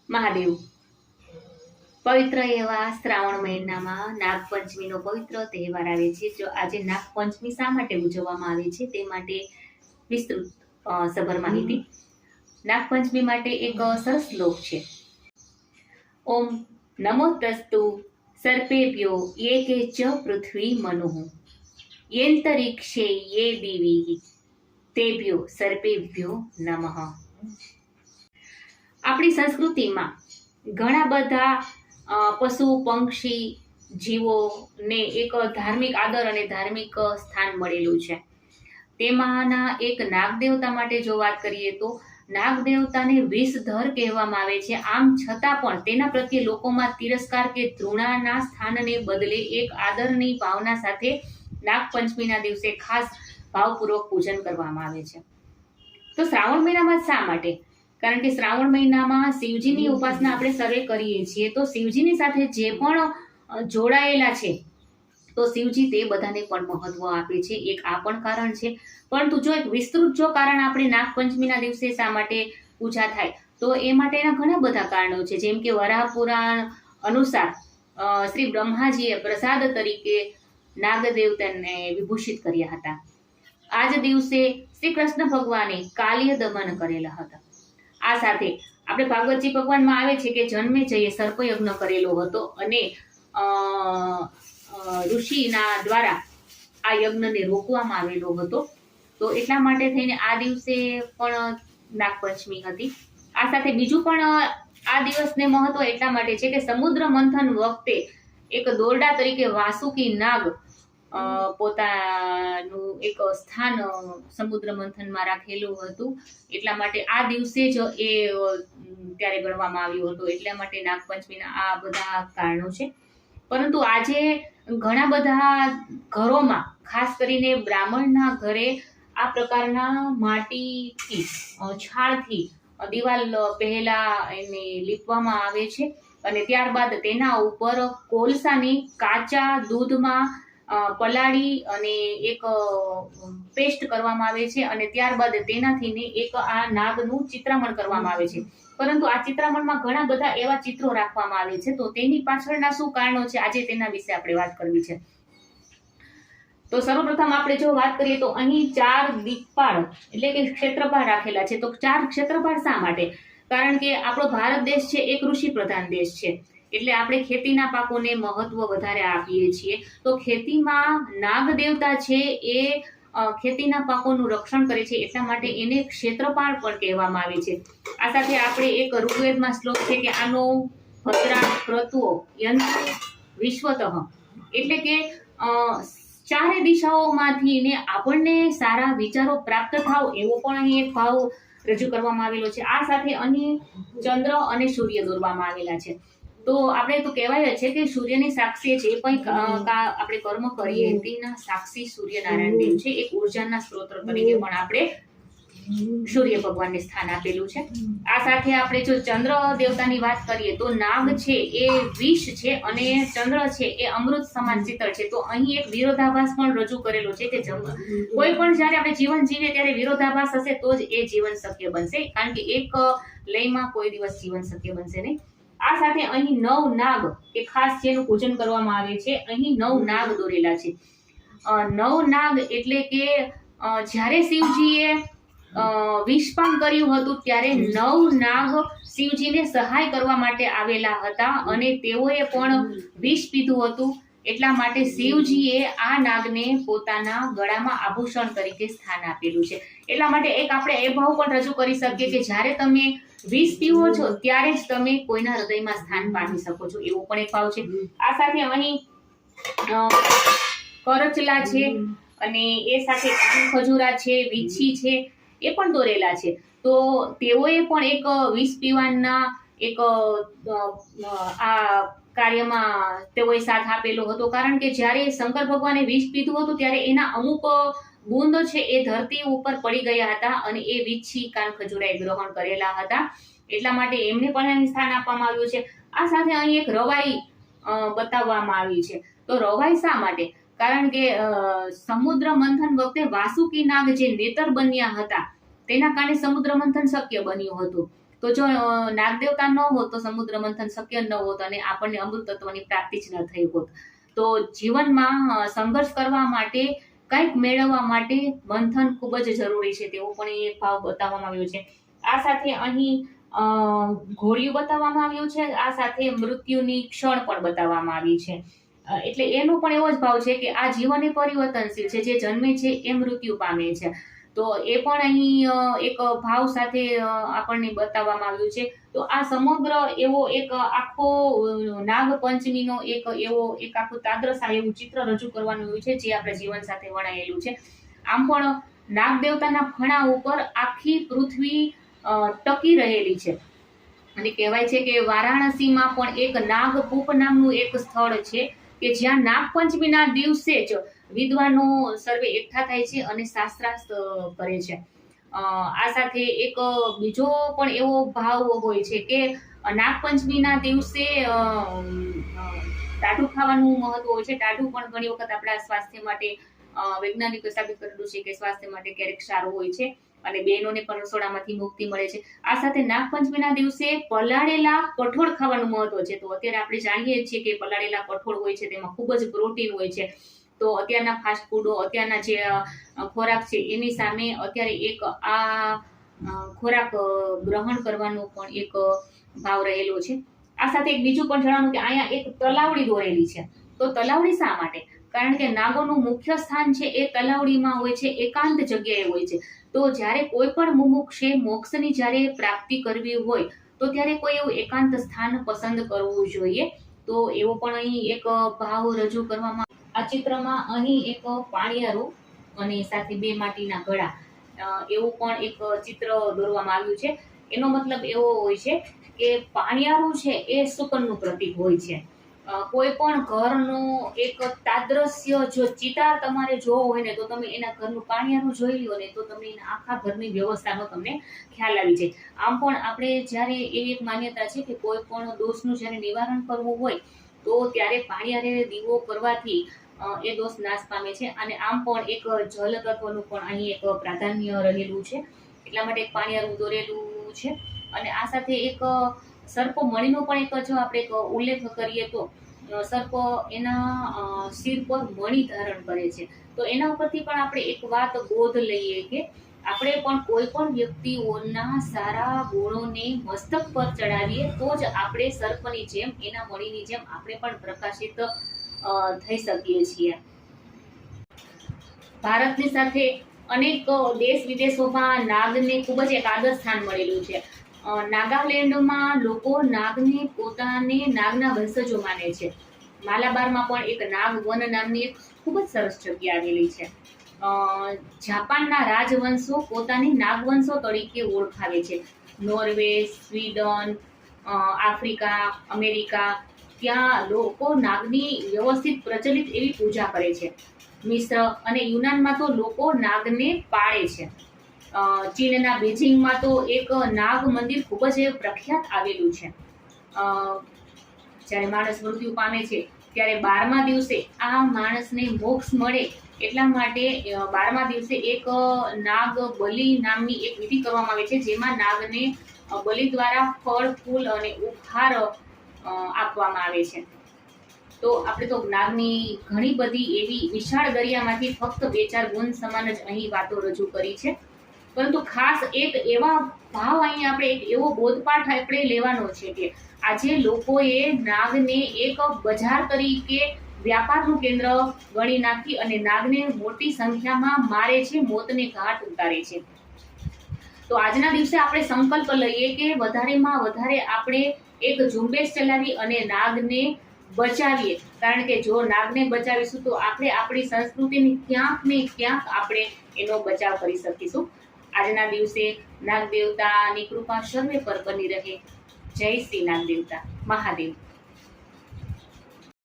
મહાદેવ પવિત્ર એવા શ્રાવણ મહિનામાં નાગપંચમીનો પવિત્ર તહેવાર આવે છે. જો આજે નાગપંચમી શા માટે ઉજવવામાં આવે છે તે માટે વિસ્તૃત સભર માહિતી. નાગપંચમી માટે એક સરસ શ્લોક છે. ઓમ નમો તસ્તુ સર્પેભ્યો યે કે ચ પૃથ્વી મનુઃ યેંતરિક્ષે યે દિવી તેભ્યો સર્પેભ્યો નમઃ. આપણી સંસ્કૃતિમાં ઘણા બધા પશુ પક્ષી જીવોને એક ધાર્મિક આદર અને ધાર્મિક સ્થાન મળેલું છે. તેમાંના એક નાગદેવતા માટે જો વાત કરીએ તો નાગદેવતાને વિષધર કહેવામાં આવે છે. આમ છતાં પણ તેના પ્રત્યે લોકોમાં તિરસ્કાર કે તૃણાના સ્થાનને બદલે એક આદરની ભાવના સાથે નાગપંચમીના દિવસે ખાસ ભાવપૂર્વક પૂજન કરવામાં આવે છે. તો શ્રાવણ મહિનામાં શા માટે? કારણ કે શ્રાવણ મહિનામાં શિવજીની ઉપાસના આપણે સર્વે કરીએ છીએ, તો શિવજીની સાથે જે પણ જોડાયેલા છે તો શિવજી તે બધાને પણ મહત્વ આપે છે. એક આ પણ કારણ છે. પરંતુ જો એક વિસ્તૃત જો કારણ આપણે નાગપંચમીના દિવસે શા માટે પૂજા થાય તો એ માટેના ઘણા બધા કારણો છે. જેમ કે વરાહ પુરાણ અનુસાર શ્રી બ્રહ્માજીએ પ્રસાદ તરીકે નાગદેવતાને વિભૂષિત કર્યા હતા. આ જ દિવસે શ્રી કૃષ્ણ ભગવાને કાલ્ય દમન કરેલા હતા. આ સાથે આપણે ભાગવતજી ભગવાનમાં આવે છે કે જન્મે જઈએ સર્પયજ્ઞ કરેલો હતો અને ઋષિના દ્વારા આ યજ્ઞને રોકવામાં આવેલો હતો. તો એટલા માટે થઈને આ દિવસે પણ નાગપંચમી હતી. આ સાથે બીજું પણ આ દિવસને મહત્વ એટલા માટે છે કે સમુદ્ર મંથન વખતે એક દોરડા તરીકે વાસુકી નાગ પોતાનું એક સ્થાન સમુદ્ર મંથનમાં રાખેલું હતું. એટલા માટે આ દિવસે જ એ ત્યારે ગણવામાં આવ્યું હતું. એટલા માટે નાગપંચમીના આ બધા કારણો છે. પરંતુ આજે ઘણા બધા ઘરોમાં ખાસ કરીને બ્રાહ્મણના ઘરે આ પ્રકારના માટીથી છાણથી દિવાલ પહેલા એને લીપવામાં આવે છે અને ત્યારબાદ તેના ઉપર કોલસાની કાચા દૂધમાં પલાળી અને એક પેસ્ટ કરવામાં આવે છે અને ત્યારબાદ તેનાથી એક આ નાગનું ચિત્રામણ કરવામાં આવે છે. પરંતુ આ ચિત્રામણમાં ઘણા બધા એવા ચિત્રો રાખવામાં આવે છે. તો તેની પાછળના શું કારણો છે આજે તેના વિશે આપણે વાત કરવી છે. તો સર્વપ્રથમ આપણે જો વાત કરીએ તો અહીં 4 દિક્પાળ એટલે કે ક્ષેત્રપાળ રાખેલા છે. તો 4 ક્ષેત્રપાળ શા માટે? કારણ કે આપણો ભારત દેશ છે એક કૃષિ પ્રધાન દેશ છે. એટલે આપણે ખેતીના પાકોને મહત્વ વધારે આપીએ છીએ. તો ખેતીમાં નાગ દેવતા છે એ ખેતીના પાકોનું રક્ષણ કરે છે. એટલા માટે એને ક્ષેત્રપાળ પણ કહેવામાં આવે છે. આ સાથે આપણે એક ઋગ્વેદમાં શ્લોક છે કે આનો ભદ્રા ક્રતુઓ યંત્ર વિશ્વતઃ એટલે કે ચારે દિશાઓમાંથી ને આપણને સારા વિચારો પ્રાપ્ત થાવ એવો પણ અહીં એક ભાવ રજૂ કરવામાં આવેલો છે. આ સાથે અહીં ચંદ્ર અને સૂર્ય દોરવામાં આવેલા છે. તો આપણે તો કહેવાય છે કે સૂર્યની સાક્ષી જે પણ આપણે કર્મ કરીએ તેના સાક્ષી સૂર્યનારાયણ દેવ છે. એક ઉર્જાના સ્ત્રોત તરીકે પણ આપણે સૂર્ય ભગવાનને સ્થાન આપેલું છે. આ સાથે આપણે જો ચંદ્ર દેવતાની વાત કરીએ તો નાગ છે એ વિષ છે અને ચંદ્ર છે એ અમૃત સમાન શીતળ છે. તો અહીં એક વિરોધાભાસ પણ રજૂ કરેલો છે કે કોઈ પણ જ્યારે આપણે જીવન જીવીએ ત્યારે વિરોધાભાસ હશે તો જ એ જીવન શક્ય બનશે. કારણ કે એક લયમાં કોઈ દિવસ જીવન શક્ય બનશે નહીં. આ સાથે અહીં 9 નાગ કે ખાસ જેનું પૂજન કરવામાં આવે છે. અહીં 9 નાગ દોરેલા છે. 9 નાગ એટલે કે જ્યારે શિવજીએ વિષપાન કર્યું હતું ત્યારે 9 નાગ શિવજીને સહાય કરવા માટે આવેલા હતા અને તેઓએ પણ વિષ પીધું હતું. એટલા માટે શિવજીએ આ નાગને પોતાના ગળામાં આભૂષણ તરીકે સ્થાન આપેલું છે. એટલા માટે એક આપણે એ ભાવ પણ રજૂ કરી શકીએ કે જ્યારે તમે વિષ પીવો છો ત્યારે જ તમે કોઈના હૃદયમાં સ્થાન પામી શકો છો, એવો પણ એક ભાવ છે. આ સાથે અહીં કરચલા છે અને એ સાથે ખજૂરા છે, વીછી છે એ પણ દોરેલા છે. તો તેઓએ પણ એક વિષ પીવાના એક આ કાર્યમાં તેઓએ સાથ આપેલો હતો. કારણ કે જ્યારે શંકર ભગવાને વિષ પીધું હતું ત્યારે એના અમુક બુંદો છે એ ધરતી ઉપર પડી ગયા હતા અને એ વીછી કાન ખજૂરાએ ગ્રહણ કરેલા હતા. એટલા માટે એમને પણ અહીં સ્થાન આપવામાં આવ્યું છે. આ સાથે અહીં એક રવાઈ બતાવવામાં આવી છે. તો રવાઈ શા માટે? કારણ કે સમુદ્ર મંથન વખતે વાસુકી નાગ જે નેતર બન્યા હતા તેના કારણે સમુદ્ર મંથન શક્ય બન્યું હતું. તો જો નાગદેવતા ન હોત તો સમુદ્ર મંથન શક્ય ન હોત અને આપણને અમૃત તત્વની પ્રાપ્તિ જ ન થઈ હોત. તો જીવનમાં સંઘર્ષ કરવા માટે, કંઈક મેળવવા માટે મંથન ખૂબ જ જરૂરી છે, તેવો પણ એક ભાવ બતાવવામાં આવ્યો છે. આ સાથે અહીં ઘોડિયું બતાવવામાં આવ્યું છે, આ સાથે મૃત્યુની ક્ષણ પણ બતાવવામાં આવી છે. એટલે એનો પણ એવો જ ભાવ છે કે આ જીવન એ પરિવર્તનશીલ છે, જે જન્મે છે એ મૃત્યુ પામે છે. તો એ પણ અહીં એક ભાવ સાથે આપણને બતાવવામાં આવ્યું છે. તો આ સમગ્ર એવો એક આખો નાગપંચમીનો એક આખું તાદ્રશા એવું ચિત્ર રજૂ કરવાનું આવ્યું છે, જે આપણા જીવન સાથે વણાયેલું છે. આમ પણ નાગ દેવતાના ફણા ઉપર આખી પૃથ્વી ટકી રહેલી છે. અને કહેવાય છે કે વારાણસીમાં પણ એક નાગકૂપ નામનું એક સ્થળ છે કે જ્યાં નાગપંચમીના દિવસે જ વિદ્વાનો સર્વે એકઠા થાય છે અને શાસ્ત્રાર્થ કરે છે. આ સાથે એક બીજો પણ એવો ભાવ હોય છે કે નાગપંચમીના દિવસે ટાઢું ખાવાનું મહત્વ હોય છે. ટાઢું પણ ઘણી વખત આપણા સ્વાસ્થ્ય માટે વૈજ્ઞાનિકો સાબિત કરેલું છે કે સ્વાસ્થ્ય માટે ક્યારેક સારું હોય છે અને બહેનોને પણ રસોડામાંથી મુક્તિ મળે છે. આ સાથે નાગપંચમીના દિવસે પલાળેલા કઠોળ ખાવાનું મહત્વ છે. તો અત્યારે આપણે જાણીએ છીએ કે પલાળેલા કઠોળ હોય છે તેમાં ખૂબ જ પ્રોટીન હોય છે. તો અત્યારના ફાસ્ટ ફૂડો, અત્યારના જે ખોરાક છે એની સામે અત્યારે એક આ ખોરાક ગ્રહણ કરવાનો પણ એક ભાવ રહેલો છે. આ સાથે એક બીજું પણ જણાવવાનું કે અહીંયા એક તલાવડી દોરેલી છે. તો તલાવડી શા માટે? કારણ કે નાગોનું મુખ્ય સ્થાન છે એ તલાવડીમાં હોય છે, એકાંત જગ્યાએ હોય છે. તો જ્યારે કોઈ પણ મુમુક્ષે મોક્ષની જ્યારે પ્રાપ્તિ કરવી હોય તો ત્યારે કોઈ એવું એકાંત સ્થાન પસંદ કરવું જોઈએ. તો એવો પણ અહીં એક ભાવ રજૂ કરવામાં આ ચિત્રમાં અહીં એક પાણિયારું અને સાથે બે માટીના ઘડા એવું પણ એક ચિત્ર દોરવામાં આવ્યું છે. એનો મતલબ એવો હોય છે કે પાણિયારું છે એ સુકનનું પ્રતીક હોય છે. કોઈ પણ ઘરનું એક તાદ્રશ્ય જો ચિતાર તમારે જોવો હોય ને તો તમે એના ઘરનું પાણિયારું જોઈ લો ને તો તમને એના આખા ઘરની વ્યવસ્થાનો તમને ખ્યાલ આવી જાય. આમ પણ આપણે જ્યારે એવી એક માન્યતા છે કે કોઈ પણ દોષનું જ્યારે નિવારણ કરવું હોય તો ત્યારે પાણિયારે દીવો કરવાથી એ દોષ નાશ પામે છે. અને આમ પણ એક જલ તત્વનું પણ અહીં એક પ્રાધાન્ય રહેલું છે, એટલા માટે એક પાણિયારું દોરેલું છે. અને આ સાથે એક સર્પ મણીનો પણ એક જો આપણે એક ઉલ્લેખ કરીએ તો સર્પ એના શિર પર મણી ધારણ કરે છે. તો એના ઉપરથી પણ આપણે એક વાત બોધ લઈએ કે આપણે પણ કોઈ પણ વ્યક્તિઓના સારા ગુણોને મસ્તક પર ચડાવીએ તો જ આપણે સર્પની જેમ, એના મણીની જેમ આપણે પણ પ્રકાશિત થઈ શકીએ છીએ. ભારતની સાથે અનેક દેશ વિદેશોમાં નાગને ખૂબ જ એક આદર સ્થાન મળેલું છે. નાગાલેન્ડમાં લોકો નાગને પોતાને નાગના વંશજો માને છે. માલાબારમાં પણ એક નાગ વન નામની એક ખૂબ જ સરસ જગ્યા આવેલી છે. જાપાનના રાજવંશો પોતાની નાગવંશો તરીકે ઓળખાવે છે. નોર્વે, સ્વીડન, આફ્રિકા, અમેરિકા, ત્યાં લોકો નાગની વ્યવસ્થિત પ્રચલિત એવી પૂજા કરે છે. મિશ્ર અને યુનાનમાં તો લોકો નાગને પાળે છે. ચીનના બીજિંગમાં તો એક નાગ મંદિર ખૂબ જ પ્રખ્યાત આવેલું છે. જ્યારે માણસ મૃત્યુ પામે છે ત્યારે 12મા દિવસે આ માણસને મોક્ષ મળે એટલા માટે 12મા દિવસે એક નાગ બલિ નામની એક વિધિ કરવામાં આવે છે, જેમાં નાગને બલિ દ્વારા ફળ, ફૂલ અને ઉપહાર આપવામાં આવે છે. તો આપણે તો નાગની ઘણી બધી એવી વિશાળ દરિયામાંથી ફક્ત 2-4 ગુણ સમાન જ અહીં વાતો રજૂ કરી છે. પરંતુ ખાસ એક એવા ભાવ અહીં આપણે એક એવો બોધપાઠ આપણે લેવાનો છે કે આજે લોકોએ નાગને એક બજાર તરીકે વ્યાપારનું કેન્દ્ર ગણી નાખી અને નાગને મોટી સંખ્યામાં મારે છે, મોતને ઘાટ ઉતારે છે. તો આજના દિવસે આપણે સંકલ્પ લઈએ કે વધારેમાં વધારે આપણે એક ઝુંબેશ ચલાવી અને નાગને બચાવીએ. કારણ કે જો નાગને બચાવીશું તો આપણે આપણી સંસ્કૃતિની ક્યાંક ને ક્યાંક આપણે એનો બચાવ કરી શકીશું. આજના દિવસે નાગ દેવતાની કૃપા સર્વે પર બની રહે. જય શ્રી નાગ દેવતા મહાદેવ.